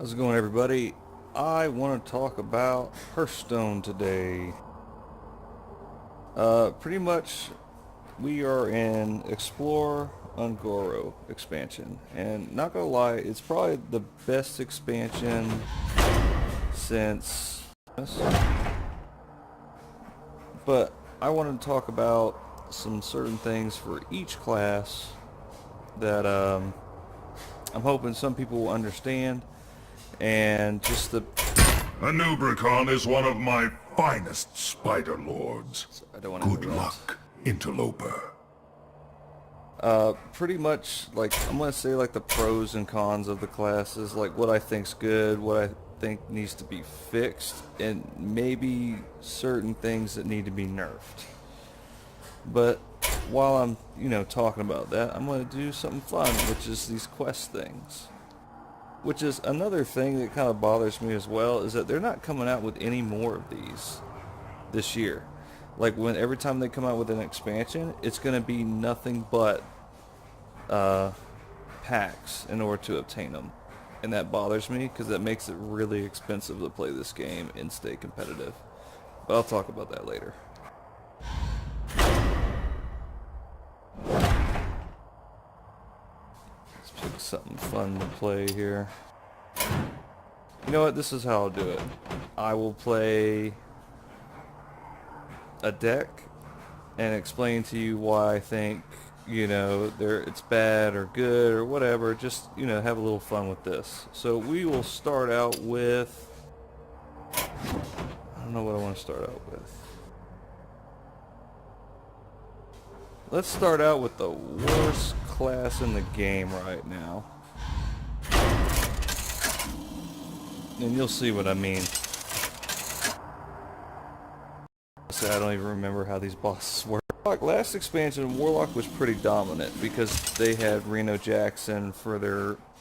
How's it going, everybody? I want to talk about HearthStone today. Pretty much we are in Explore Ungoro expansion, and not gonna lie, it's probably the best expansion since. But I wanted to talk about some certain things for each class that I'm hoping some people will understand. And just the... Anubricon is one of my finest spider lords. I don't want to Good luck, interloper. Pretty much, like, I'm going to say, like, the pros and cons of the classes, like, what I think's good, what I think needs to be fixed, and maybe certain things that need to be nerfed. But while I'm, talking about that, I'm going to do something fun, which is these quest things. Which is another thing that kind of bothers me as well, is that they're not coming out with any more of these this year. Like, every time they come out with an expansion, it's going to be nothing but packs in order to obtain them. And that bothers me because that makes it really expensive to play this game and stay competitive. But I'll talk about that later. Pick something fun to play here. You know what? This is how I'll do it. I will play a deck and explain to you why I think, it's bad or good or whatever. Just, have a little fun with this. So we will start out with... I don't know what I want to start out with. Let's start out with the worst class in the game right now. And you'll see what I mean. I don't even remember how these bosses work. Last expansion, Warlock was pretty dominant because they had Reno Jackson for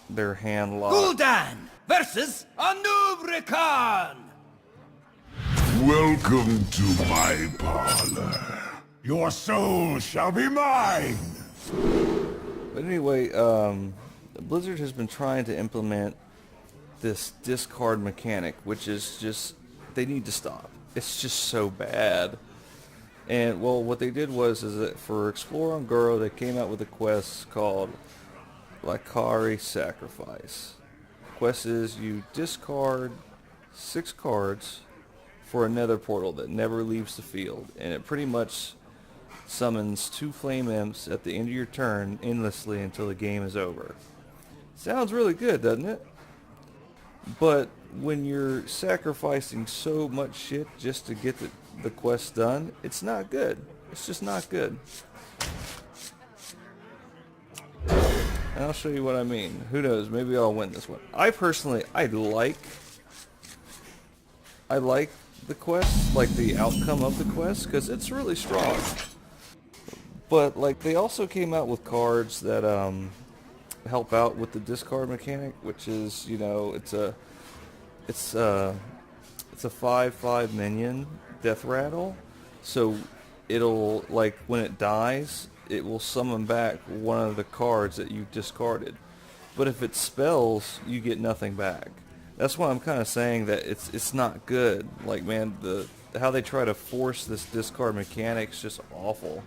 their hand lock. Gul'dan versus Anubricon! Welcome to my parlor. Your soul shall be mine! But anyway, Blizzard has been trying to implement this discard mechanic, which is just, they need to stop. It's just so bad. And, well, what they did is that for Explore Ungoro, they came out with a quest called Lakari Sacrifice. The quest is you discard 6 cards for a nether portal that never leaves the field, and it pretty much summons 2 flame imps at the end of your turn endlessly until the game is over. Sounds really good, doesn't it? But when you're sacrificing so much shit just to get the quest done, it's not good. It's just not good. And I'll show you what I mean. Who knows? Maybe I'll win this one. I personally, I like the quest, like the outcome of the quest, because it's really strong. But, like, they also came out with cards that help out with the discard mechanic, which is, it's a 5/5 minion death rattle. So it'll, like, when it dies, it will summon back one of the cards that you discarded. But if it spells, you get nothing back. That's why I'm kind of saying that it's not good. Like, man, how they try to force this discard mechanic is just awful.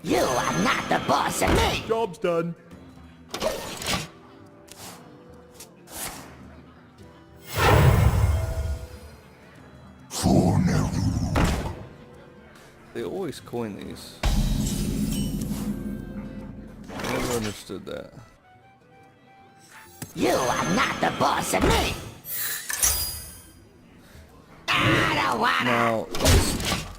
You are not the boss of me! Job's done. For Neru. They always coin these. I never understood that. You are not the boss of me! I don't wanna! Now,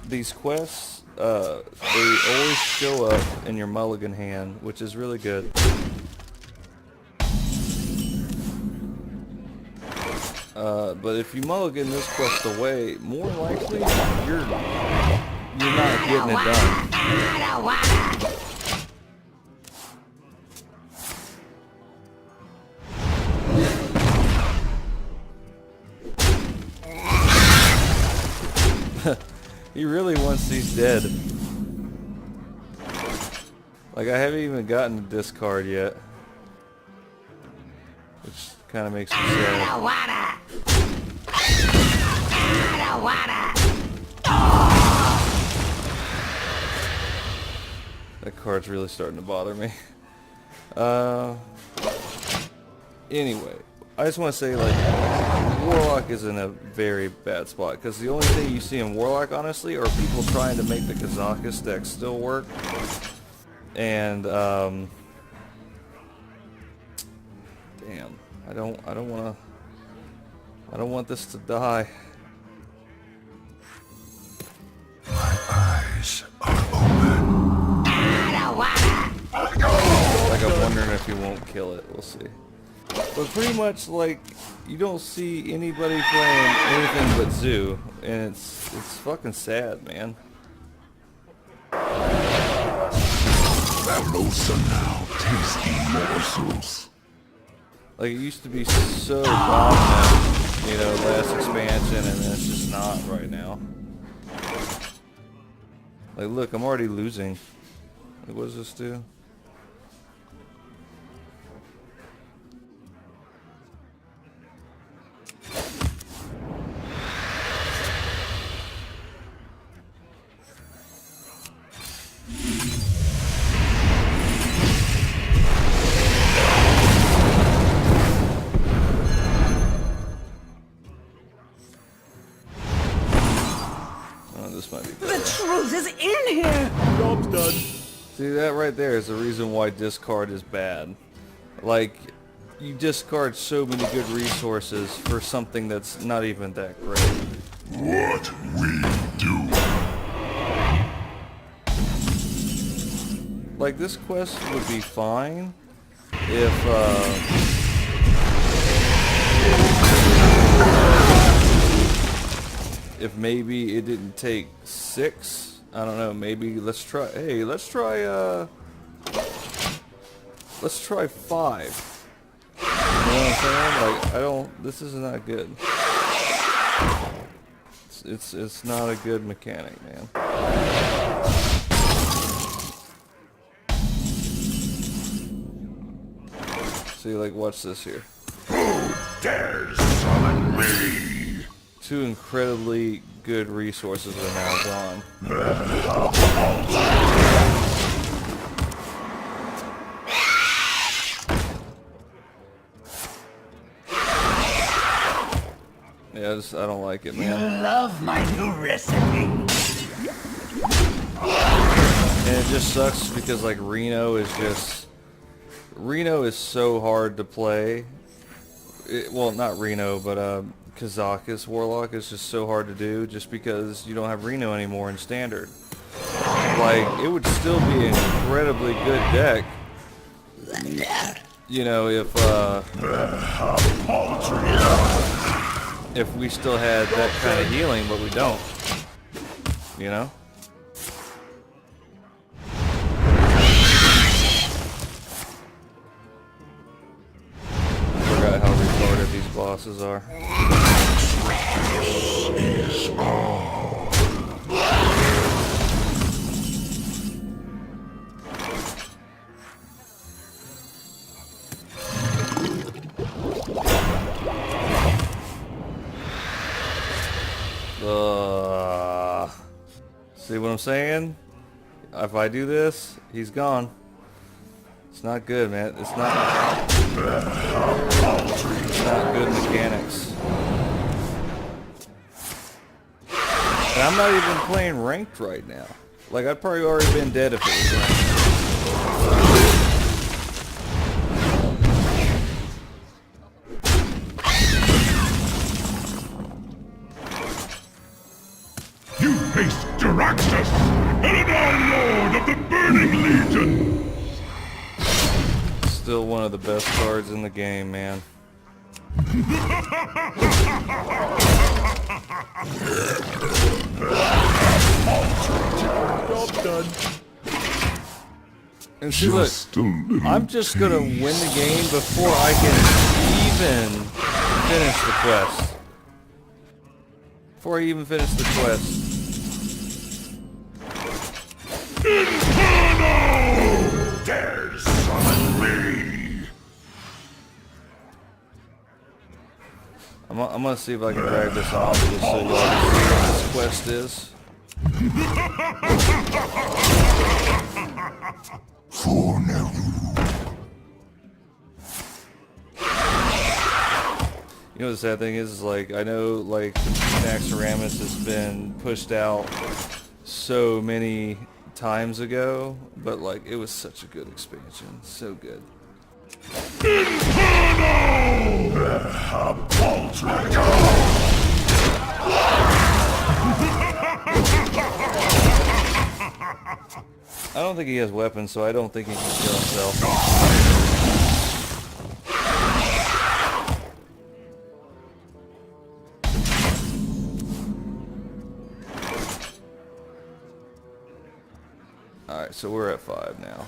these quests, they always show up in your mulligan hand, which is really good. But if you mulligan this quest away, more likely you're not getting it done. I don't wanna! He really wants these dead. Like, I haven't even gotten a discard yet. Which Kind of makes me I sad. don't wanna. I don't wanna. That card's really starting to bother me. Anyway, I just want to say, like, Warlock is in a very bad spot, because the only thing you see in Warlock, honestly, are people trying to make the Kazakus deck still work. And, damn, I don't want this to die. My eyes are open. I don't wanna. Like, I'm wondering if he won't kill it. We'll see. But pretty much, like, you don't see anybody playing anything but Zoo, and it's fucking sad, man. Closer now, tasty morsels. Like, it used to be so dominant, you know, last expansion, and then it's just not right now. Like, look, I'm already losing. Like, what does this do? This might be better. The truth is in here! Job's done. See, that right there is the reason why discard is bad. Like, you discard so many good resources for something that's not even that great. What we do. Like, this quest would be fine if, if maybe it didn't take 6. I don't know, maybe let's try 5. You know what I'm saying? Like, this is not good. It's not a good mechanic, man. See, like, watch this here. Who dares summon me? 2 incredibly good resources are now gone. Yeah, I don't like it, man. Love my new recipe. And it just sucks because, like, Reno is so hard to play. Well, not Reno, but Kazakus Warlock is just so hard to do just because you don't have Reno anymore in Standard. Like, it would still be an incredibly good deck, you know, if we still had that kind of healing, but we don't, you know? Forgot how retarded these bosses are. Is all. See what I'm saying? If I do this, he's gone. It's not good, man. It's not good mechanics. And I'm not even playing ranked right now. Like, I'd probably already been dead if it was ranked. You face Jaraxxus, Eladar Lord of the Burning Legion! Still one of the best cards in the game, man. Job done. And see, look, I'm just gonna win the game before I can even finish the quest. Before I even finish the quest. Inferno! Dares summon me! I'm gonna see if I can drag this off just so y'all can see what this quest is. For now. You know what the sad thing is like, I know like Naxxramas has been pushed out so many times ago, but like it was such a good expansion, so good. I don't think he has weapons, so I don't think he can kill himself. Alright, so we're at 5 now.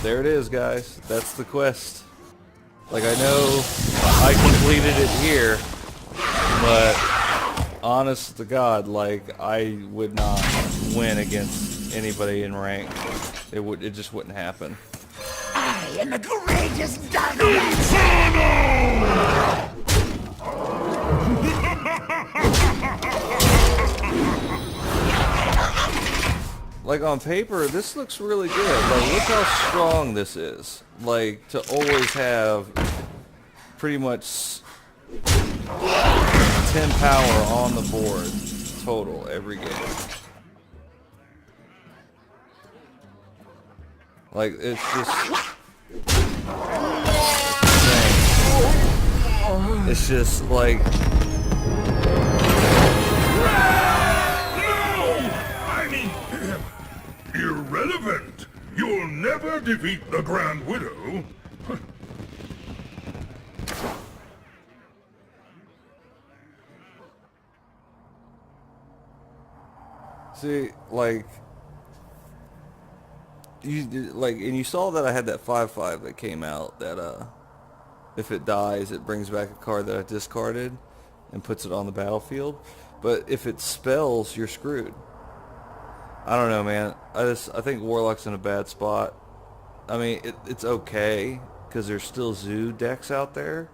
There it is, guys. That's the quest. Like, I know I completed it here, but honest to God, like, I would not win against anybody in rank. It just wouldn't happen. I am the courageous Darkness! Like, on paper, this looks really good. Like, look how strong this is. Like, to always have pretty much 10 power on the board total every game. Like, it's just... It's just, like... Irrelevant! You'll never defeat the Grand Widow. See, like... and you saw that I had that 5/5 that came out, that, if it dies, it brings back a card that I discarded and puts it on the battlefield. But if it spells, you're screwed. I don't know, man. I think Warlock's in a bad spot. I mean, it's okay, because there's still Zoo decks out there.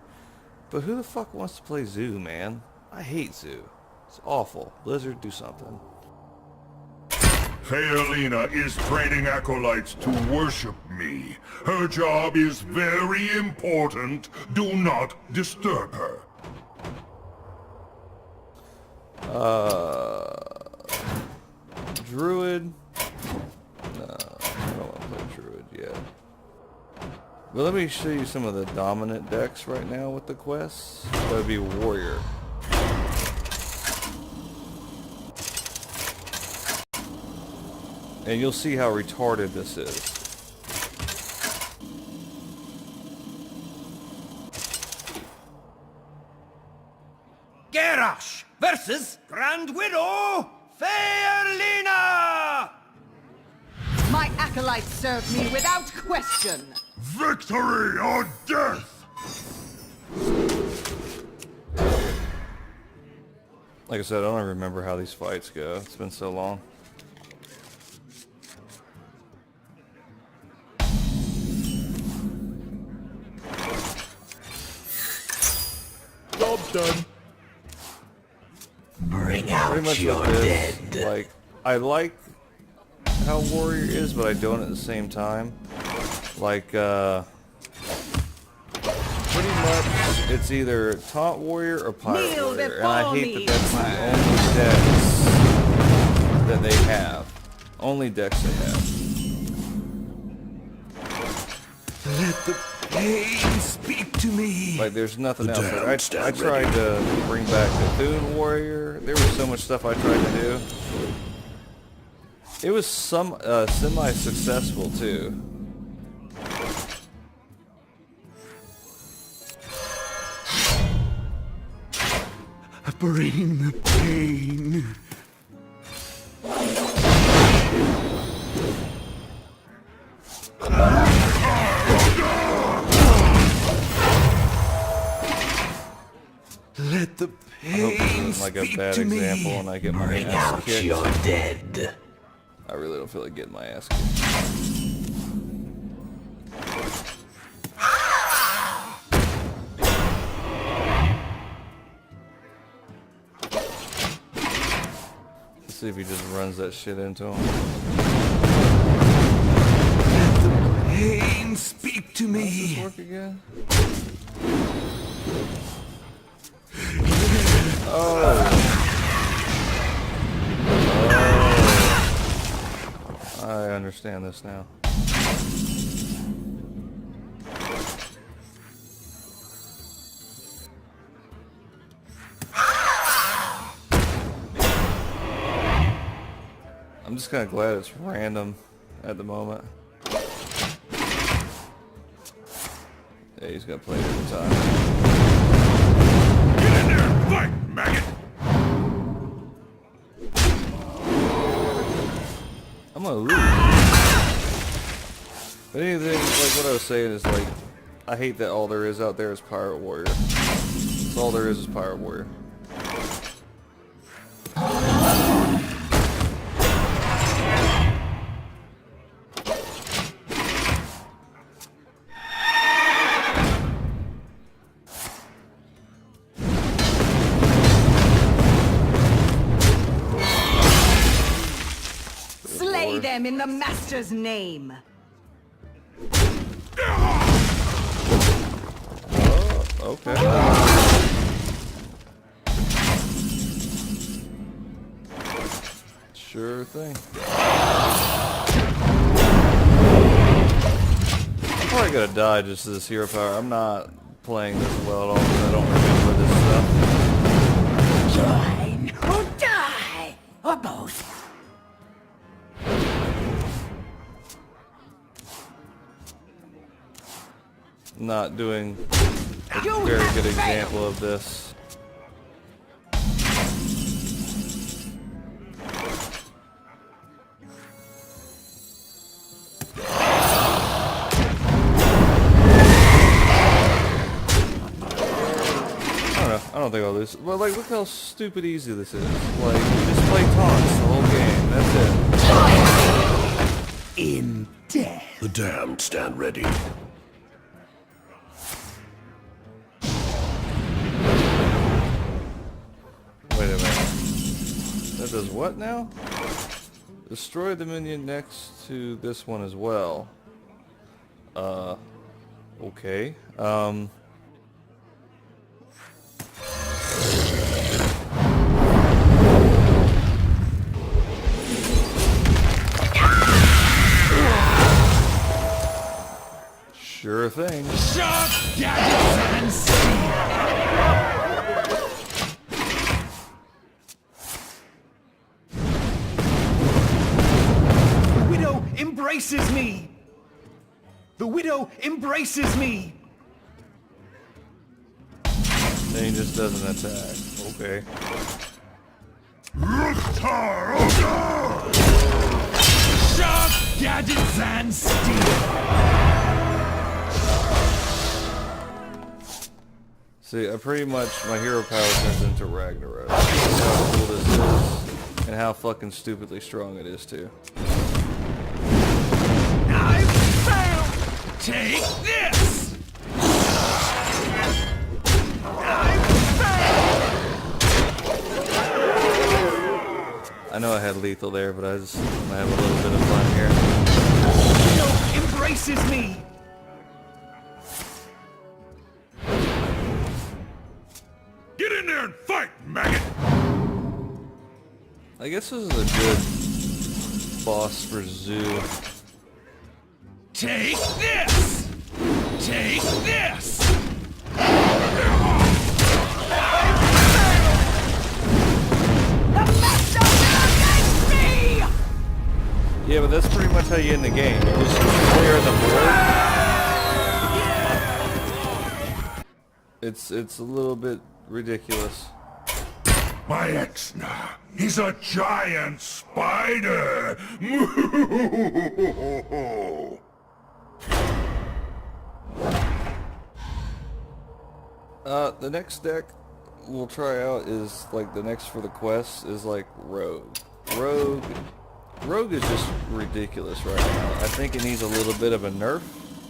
But who the fuck wants to play Zoo, man? I hate Zoo. It's awful. Blizzard, do something. Fealina is training acolytes to worship me. Her job is very important. Do not disturb her. Druid? No, I don't want to play Druid yet. But let me show you some of the dominant decks right now with the quests. That would be Warrior. And you'll see how retarded this is. Garrosh versus Grand Widow Fealina! My acolytes serve me without question. Victory or death! Like I said, I don't even remember how these fights go. It's been so long. Job's done. Bring out Pretty much your like this. dead. Like, I like how Warrior is, but I don't at the same time. Like, pretty much it's either Taunt Warrior or Pirate Kneel Warrior. And I before hate me. that that's the only decks that they have. Only decks they have. Let the pain speak to me. Like, there's nothing else. Like, I tried to bring back the Thune Warrior. There was so much stuff I tried to do. It was semi-successful, too. Bring the pain. like a Speak bad to me. example and I get my Bring ass out kicked. your dead. I really don't feel like getting my ass kicked. Let's see if he just runs that shit into him. Pain, speak to Does me. this work again? I understand this now. I'm just kind of glad it's random at the moment. Yeah, he's gonna play it every time. Get in there and fight, maggot! I'm gonna lose. But anything, like what I was saying is like, I hate that all there is out there is Pirate Warrior. That's all there is Pirate Warrior. Slay them in the Master's name. Okay. Sure thing. I'm probably gonna die just to this hero power. I'm not playing this well at all because I don't remember this stuff. Join or die, or both. Not doing a You very have good failed. example of this. I don't think I'll lose. Well, like, look how stupid easy this is. Like, you just play taunts the whole game. That's it. In death. The damned stand ready. Wait a minute. That does what now? Destroy the minion next to this one as well. Okay. Sure thing. Sharp daggers and steel. The widow embraces me. The widow embraces me. Then he just doesn't attack. Okay. Sharp gadgets and steel. See, I pretty much, my hero power turns into Ragnarok. That's how cool this is, and how fucking stupidly strong it is too. I failed. Take this. I know I had lethal there, but I just want to have a little bit of fun here. The widow embraces me. Get in there and fight, maggot! I guess this is a good boss for Zoo. Take this. Take this. The Master will against me! Yeah, but that's pretty much how you end the game. You just clear the board. It's a little bit ridiculous. My Exna, he's a giant spider! The next deck, we'll try out is like the next for the quest is like Rogue. Rogue is just ridiculous right now. I think it needs a little bit of a nerf,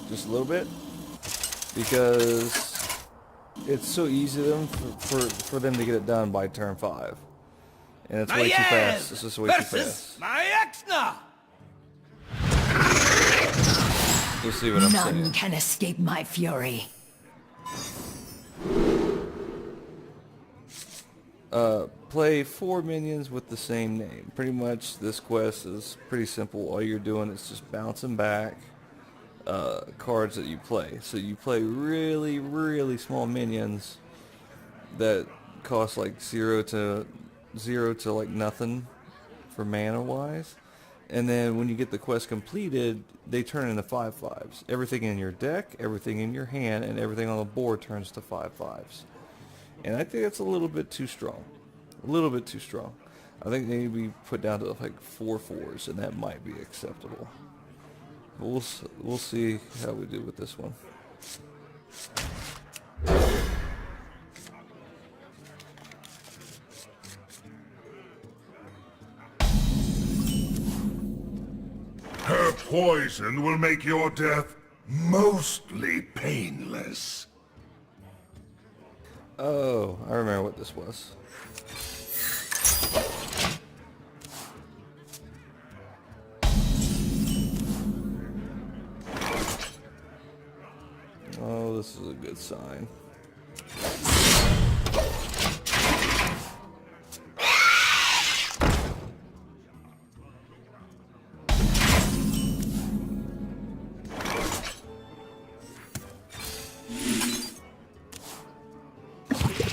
just a little bit, because it's so easy for them to get it done by turn 5, and it's way too fast. It's just way too fast. My Exna! You'll see what I'm None saying. can escape my fury. Play 4 minions with the same name. Pretty much this quest is pretty simple. All you're doing is just bouncing back cards that you play. So you play really, really small minions that cost like zero to like nothing for mana wise. And then when you get the quest completed, they turn into 5/5s. Everything in your deck, everything in your hand, and everything on the board turns to 5/5s. And I think that's a little bit too strong. A little bit too strong. I think they need to be put down to like 4/4s, and that might be acceptable. But we'll see how we do with this one. Her poison will make your death mostly painless. Oh, I remember what this was. Oh, this is a good sign.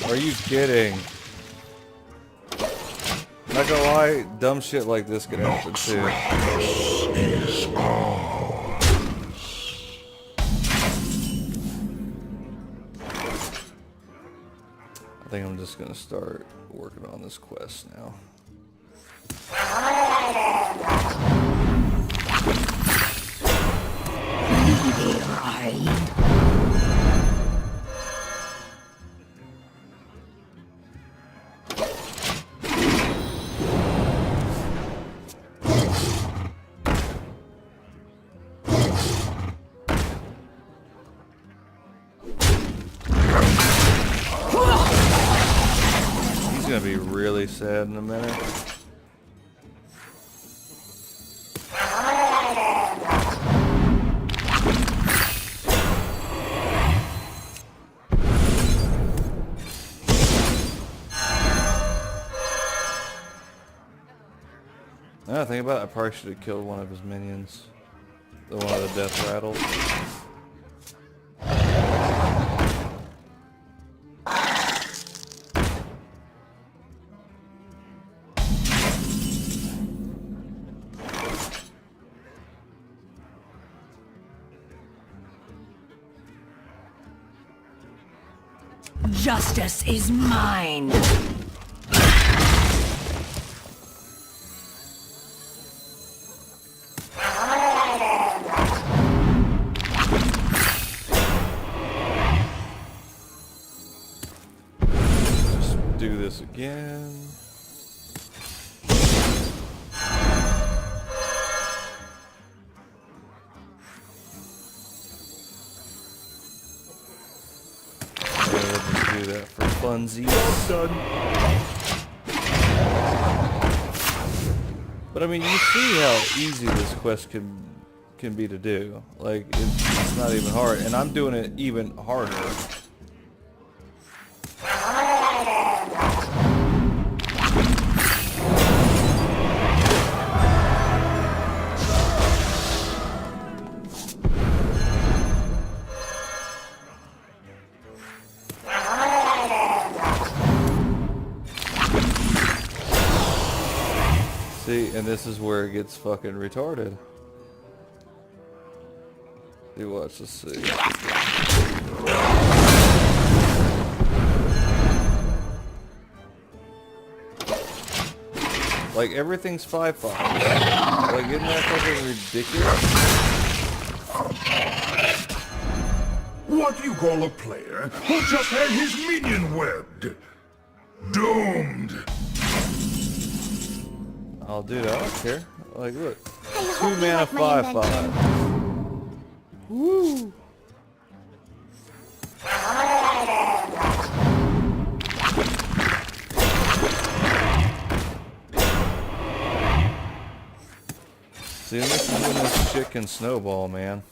Are you kidding? Not gonna lie, dumb shit like this could happen too. Is all. I think I'm just gonna start working on this quest now. He's gonna be really sad in a minute. Now I think about it, I probably should have killed one of his minions. The one of the death rattles. Justice is mine. Just do this again. Do that for funsies. Done. But I mean, you see how easy this quest can be to do. Like, it's not even hard, and I'm doing it even harder. See, and this is where it gets fucking retarded. You watch, let's see. Like, everything's 5/5. Like, isn't that fucking ridiculous? What do you call a player who just had his minion webbed? Doomed! Oh, dude, I don't care. Like, look. I 2 hope you mana, like my 5/5. invention. Woo! See, this is when this shit can snowball, man.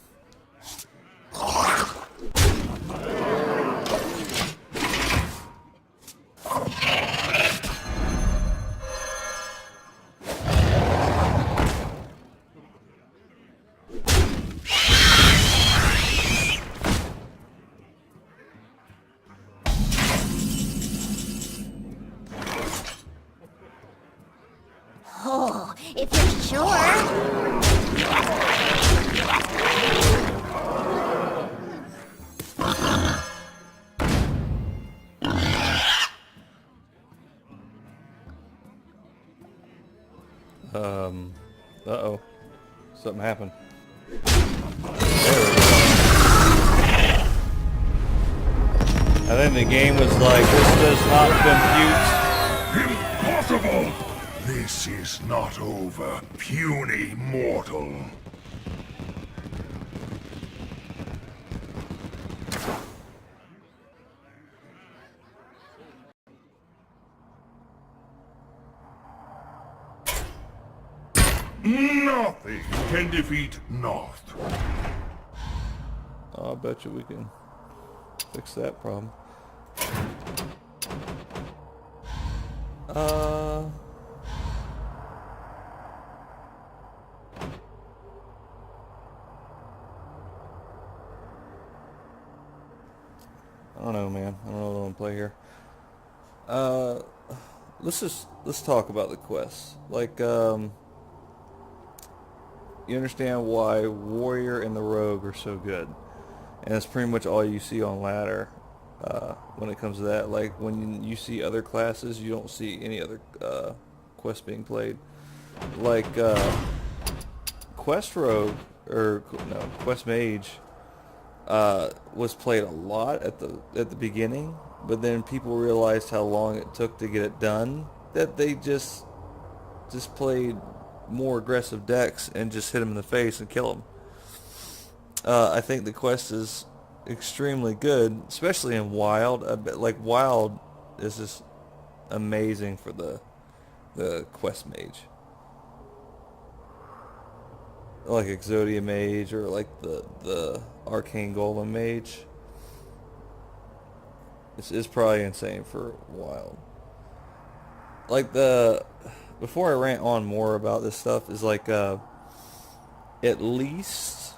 Oh, if you're sure. Uh-oh. Something happened. There we go. I think the game was like, this does not compute. Impossible! This is not over, puny mortal. Nothing can defeat North. Oh, I bet you we can fix that problem. I don't know, man. I don't know what I want to play here. Let's talk about the quests. Like, you understand why Warrior and the Rogue are so good. And that's pretty much all you see on ladder when it comes to that. Like, when you see other classes, you don't see any other quests being played. Like, Quest Rogue, or no, Quest Mage was played a lot at the beginning, but then people realized how long it took to get it done, that they just played more aggressive decks and just hit them in the face and kill them. I think the quest is extremely good, especially in Wild. Like, Wild is just amazing for the quest mage. Like Exodia Mage, or like the Arcane Golem Mage. It's probably insane for Wild. Like, before I rant on more about this stuff, is like, at least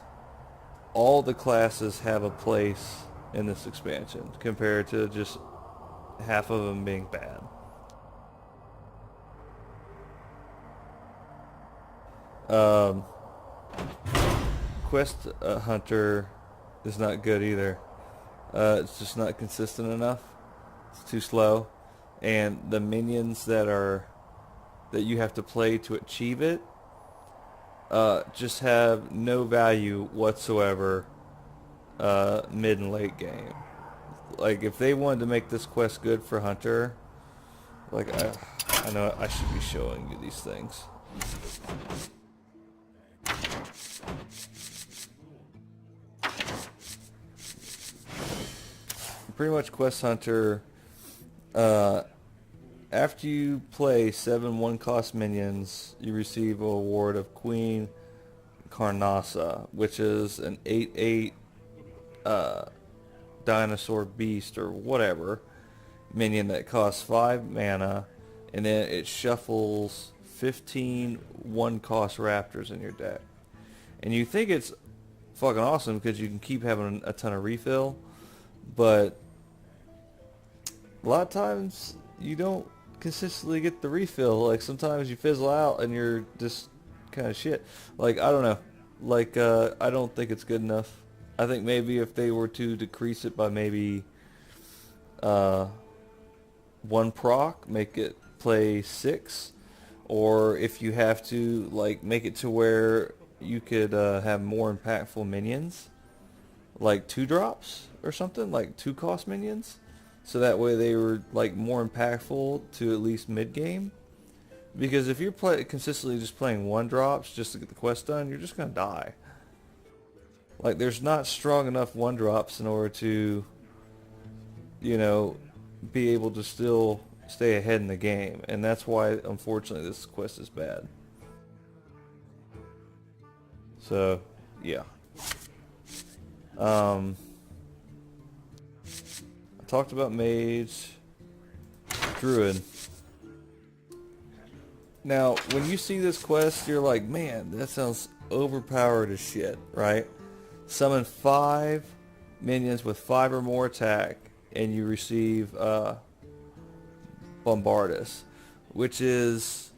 all the classes have a place in this expansion compared to just half of them being bad. Quest Hunter is not good either. It's just not consistent enough. It's too slow, and the minions that you have to play to achieve it just have no value whatsoever mid and late game. Like, if they wanted to make this quest good for Hunter, like, I know I should be showing you these things. Pretty much Quest Hunter, after you play 7 1-cost minions, you receive a award of Queen Carnassa, which is an 8/8 dinosaur beast or whatever minion that costs 5 mana, and then it shuffles 15 1-cost raptors in your deck. And you think it's fucking awesome because you can keep having a ton of refill, but a lot of times you don't consistently get the refill. Like, sometimes you fizzle out and you're just kind of shit. Like, I don't know. Like, I don't think it's good enough. I think maybe if they were to decrease it by maybe 1 proc, make it play 6, or if you have to, like, make it to where you could have more impactful minions, like 2 drops or something, like 2-cost minions, so that way they were like more impactful to at least mid game. Because if you're consistently just playing one drops just to get the quest done, you're just gonna die. Like there's not strong enough one drops in order to, you know, be able to still stay ahead in the game, and that's why unfortunately this quest is bad. So yeah. I talked about mage, druid. Now, when you see this quest, you're like, man, that sounds overpowered as shit, right? Summon 5 minions with 5 or more attack, and you receive Bombardus, which is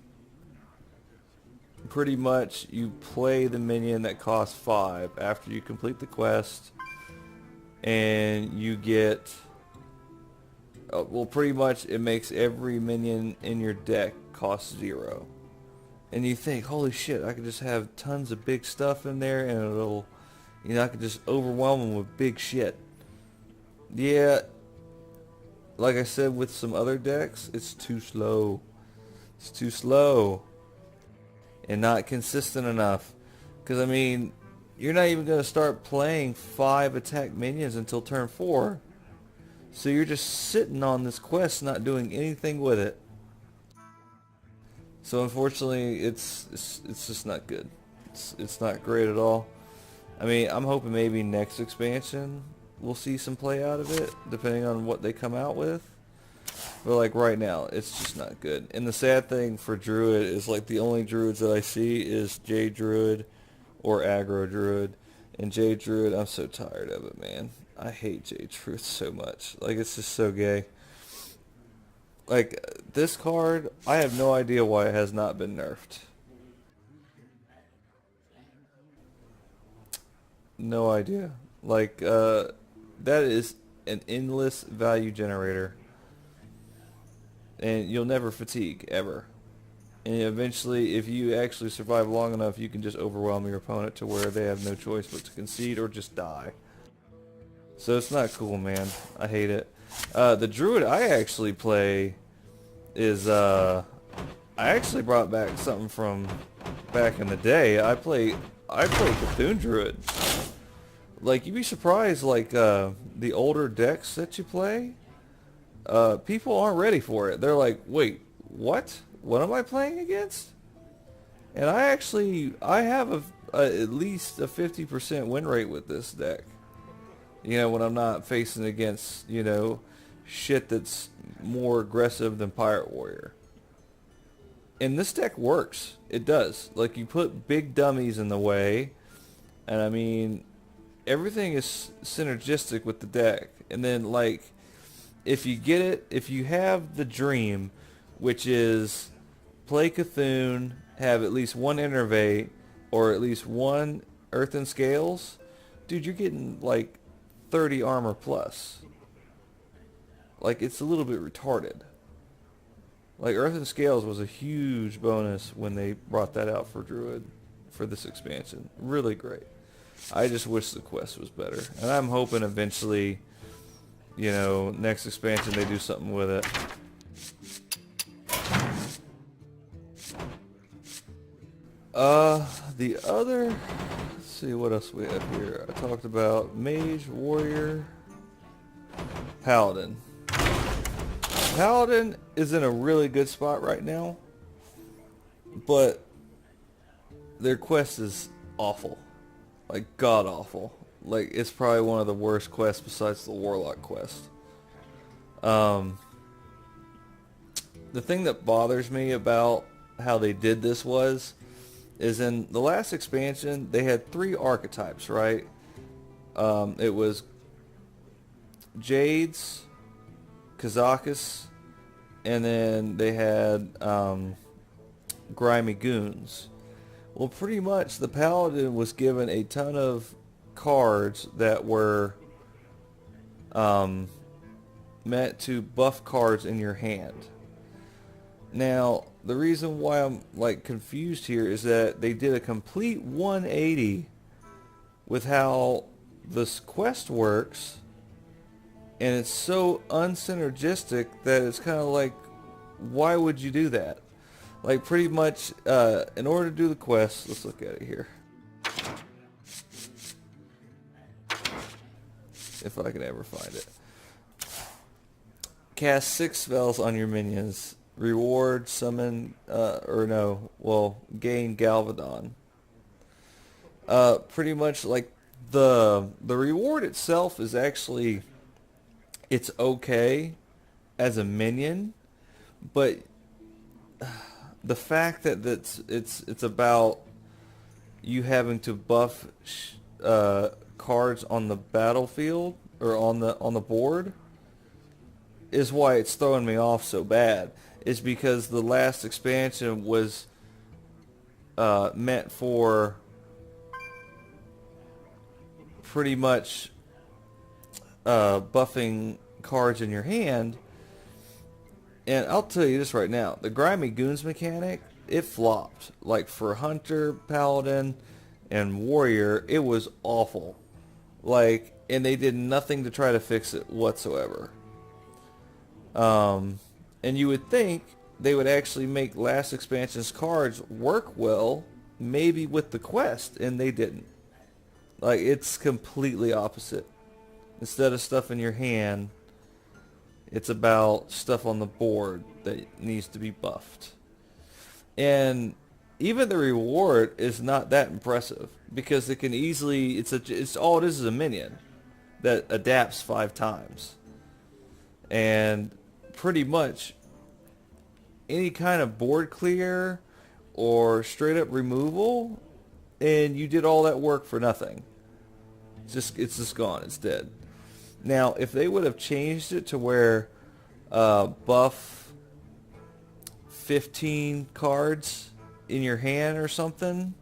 pretty much you play the minion that costs 5 after you complete the quest, and you get, well, pretty much it makes every minion in your deck cost 0. And you think, holy shit, I could just have tons of big stuff in there and it'll, you know, I could just overwhelm them with big shit. Yeah, like I said with some other decks, it's too slow. It's too slow. And not consistent enough. Because, I mean, you're not even going to start playing 5 attack minions until turn 4. So you're just sitting on this quest not doing anything with it. So unfortunately, it's just not good. It's not great at all. I mean, I'm hoping maybe next expansion we'll see some play out of it, depending on what they come out with. But like right now, it's just not good. And the sad thing for Druid is like the only Druids that I see is Jade Druid or Aggro Druid. And Jade Druid, I'm so tired of it, man. I hate Jade Druid so much. Like, it's just so gay. Like, this card, I have no idea why it has not been nerfed. No idea. Like, that is an endless value generator. And you'll never fatigue, ever. And eventually, if you actually survive long enough, you can just overwhelm your opponent to where they have no choice but to concede or just die. So it's not cool, man. I hate it. The Druid I actually play is, I actually brought back something from back in the day. I play Cthulhu Druid. Like, you'd be surprised, like, the older decks that you play, people aren't ready for it. They're like, wait, what? What am I playing against? And I have at least a 50% win rate with this deck. You know, when I'm not facing against, you know, shit that's more aggressive than Pirate Warrior. And this deck works. It does. Like, you put big dummies in the way, and I mean, everything is synergistic with the deck. And then, like, if you get it, if you have the dream, which is play Cthulhu, have at least one Innervate, or at least one Earthen Scales, dude, you're getting, like, 30 armor plus. Like, it's a little bit retarded. Like, Earthen Scales was a huge bonus when they brought that out for Druid for this expansion. Really great. I just wish the quest was better. And I'm hoping eventually, you know, next expansion they do something with it. The other, let's see what else we have here. I talked about Mage, Warrior, Paladin. Paladin is in a really good spot right now, but their quest is awful. Like, god awful. Like, it's probably one of the worst quests besides the Warlock quest. The thing that bothers me about how they did this is in the last expansion, they had 3 archetypes, right? It was Jades, Kazakus, and then they had Grimy Goons. Well, pretty much the Paladin was given a ton of cards that were meant to buff cards in your hand. Now, the reason why I'm like confused here is that they did a complete 180 with how this quest works And it's so unsynergistic that it's kind of like, why would you do that? Like, pretty much, in order to do the quest, let's look at it here. If I can ever find it. Cast 6 spells on your minions. Reward, summon, gain Galvadon. Pretty much like the reward itself is actually, it's okay as a minion, but the fact that it's about you having to buff cards on the battlefield or on the board is why it's throwing me off so bad. Is because the last expansion was meant for pretty much buffing cards in your hand. And I'll tell you this right now, the Grimy Goons mechanic, it flopped. Like for Hunter, Paladin, and Warrior, it was awful. Like, and they did nothing to try to fix it whatsoever. And you would think they would actually make last expansion's cards work well, maybe with the quest, and they didn't. Like, it's completely opposite. Instead of stuff in your hand, it's about stuff on the board that needs to be buffed. And even the reward is not that impressive because it can easily, it's all it is a minion that adapts 5 times. And pretty much any kind of board clear or straight up removal, and you did all that work for nothing. It's just gone. It's dead. Now, if they would have changed it to where buff 15 cards in your hand or something,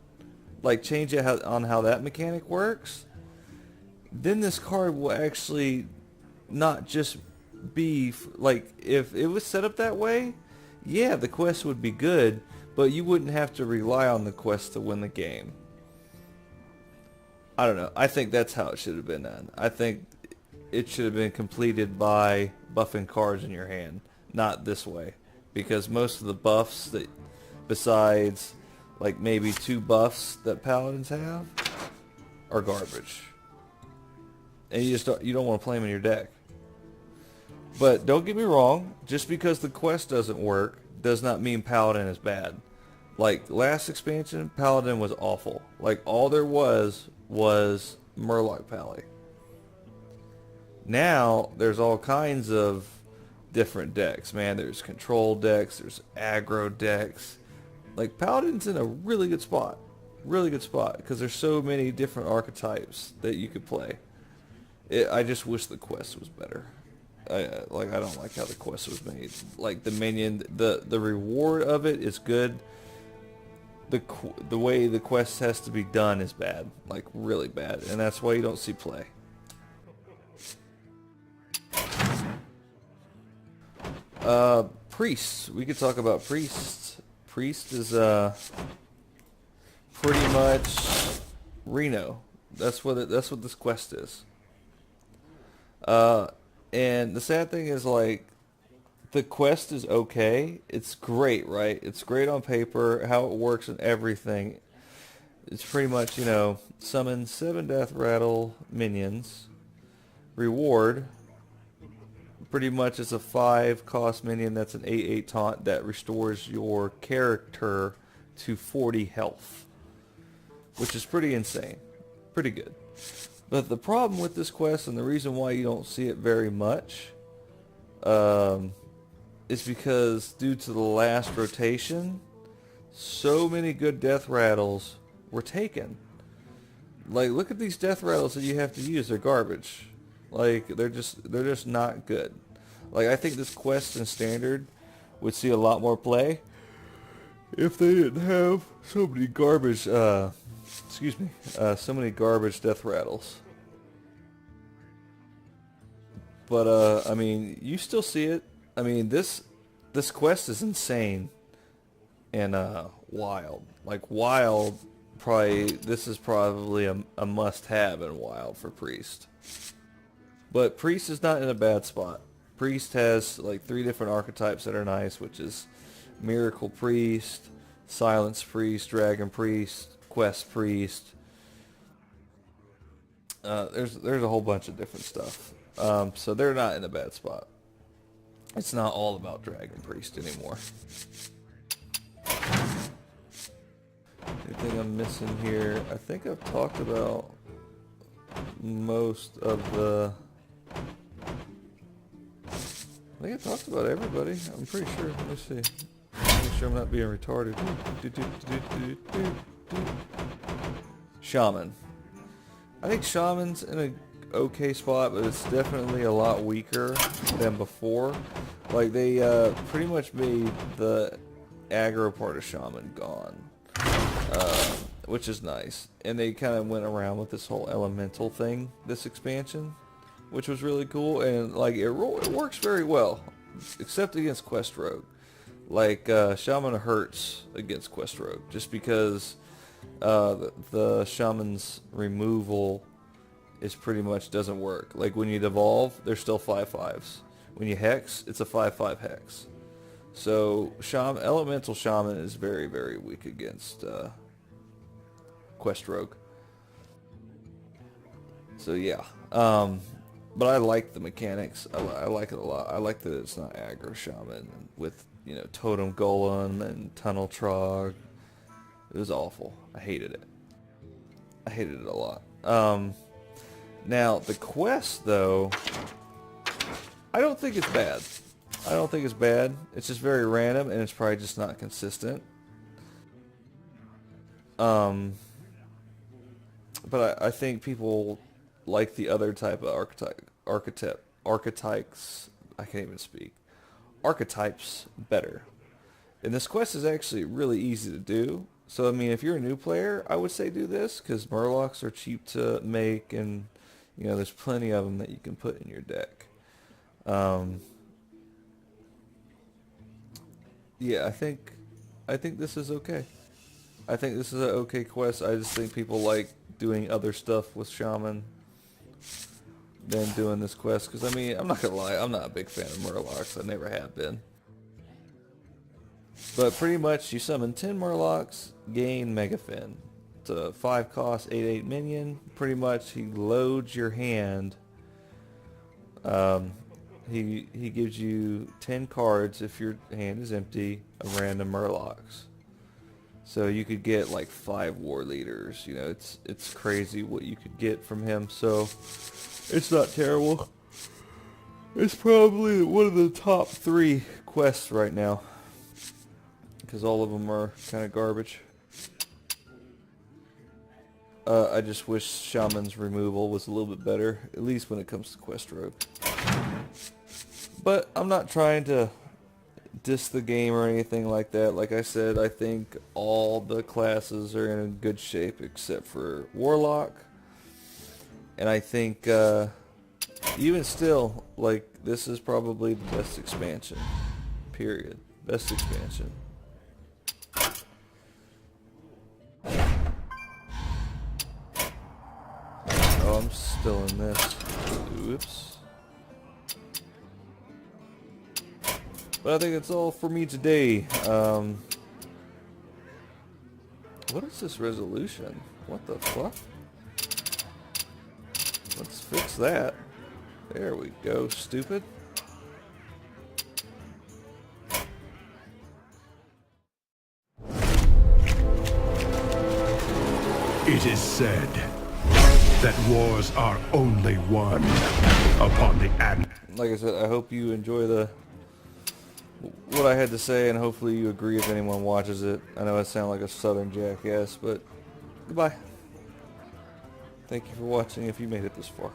like change it on how that mechanic works, then this card will actually not just be like, if it was set up that way, yeah, the quest would be good, but you wouldn't have to rely on the quest to win the game. I don't know. I think that's how it should have been done. I think it should have been completed by buffing cards in your hand, not this way, because most of the buffs that, besides like maybe 2 buffs that paladins have, are garbage, and you don't want to play them in your deck. But don't get me wrong, just because the quest doesn't work does not mean Paladin is bad. Like last expansion, Paladin was awful. Like all there was Murloc Pally. Now there's all kinds of different decks, man. There's control decks, there's aggro decks. Like Paladin's in a really good spot. Really good spot because there's so many different archetypes that you could play. I just wish the quest was better. I don't like how the quest was made. Like the minion, the reward of it is good. The way the quest has to be done is bad, like really bad, and that's why you don't see play. Priests. We could talk about priests. Priest is pretty much Reno. That's what this quest is. And the sad thing is, like, the quest is okay. It's great, right? It's great on paper, how it works and everything. It's pretty much, summon 7 Death Rattle minions. Reward, pretty much is a 5 cost minion that's an 8/8 taunt that restores your character to 40 health. Which is pretty insane. Pretty good. But the problem with this quest, and the reason why you don't see it very much, is because due to the last rotation, so many good death rattles were taken. Like, look at these death rattles that you have to use. They're garbage. Like, they're just not good. Like, I think this quest in standard would see a lot more play if they didn't have so many garbage, so many garbage death rattles. But, I mean, you still see it. I mean, this quest is insane and, wild. Like, wild, this is probably a must-have in wild for Priest. But Priest is not in a bad spot. Priest has like 3 different archetypes that are nice, which is Miracle Priest, Silence Priest, Dragon Priest, Quest Priest. There's a whole bunch of different stuff. So they're not in a bad spot. It's not all about Dragon Priest anymore. Anything I'm missing here? I think I've talked about most of the... I think I talked about everybody. I'm pretty sure. Let me see. Make sure I'm not being retarded. Shaman. I think Shaman's in a okay spot, but it's definitely a lot weaker than before. Like they pretty much made the aggro part of Shaman gone, which is nice. And they kind of went around with this whole elemental thing this expansion, which was really cool. And like it works very well, except against Quest Rogue. Like Shaman hurts against Quest Rogue just because the Shaman's removal is pretty much doesn't work. Like when you devolve, there's still 5/5s. When you hex, it's a 5/5 hex. So elemental Shaman is very, very weak against Quest Rogue. So yeah, but I like the mechanics. I like it a lot. I like that it's not aggro Shaman with, you know, Totem Golem and Tunnel Trog. It was awful. I hated it. I hated it a lot. Now the quest though, I don't think it's bad. I don't think it's bad. It's just very random and it's probably just not consistent. But I think people like the other type of archetypes. I can't even speak. Archetypes better. And this quest is actually really easy to do. So I mean, if you're a new player, I would say do this because Murlocs are cheap to make, and you know there's plenty of them that you can put in your deck. Yeah, I think this is okay. I think this is an okay quest. I just think people like doing other stuff with Shaman than doing this quest. Because, I mean, I'm not going to lie, I'm not a big fan of Murlocs. I never have been. But pretty much, you summon 10 Murlocs, gain Megafin. It's a 5 cost, 8/8 minion. Pretty much, he loads your hand. He gives you 10 cards if your hand is empty of random Murlocs. So you could get like 5 war leaders. You know, it's crazy what you could get from him. So it's not terrible. It's probably one of the top 3 quests right now, because all of them are kind of garbage. I just wish Shaman's removal was a little bit better, at least when it comes to Quest Rogue. But I'm not trying to diss the game or anything like that. Like I said, I think all the classes are in good shape except for Warlock. And I think even still, like, this is probably the best expansion. Period. Best expansion. Oh, I'm still in this. Oops. But I think that's all for me today. What is this resolution? What the fuck? Let's fix that. There we go, stupid. It is said that wars are only won upon the end. Like I said, I hope you enjoy what I had to say, and hopefully you agree if anyone watches it. I know I sound like a southern jackass, but goodbye. Thank you for watching if you made it this far.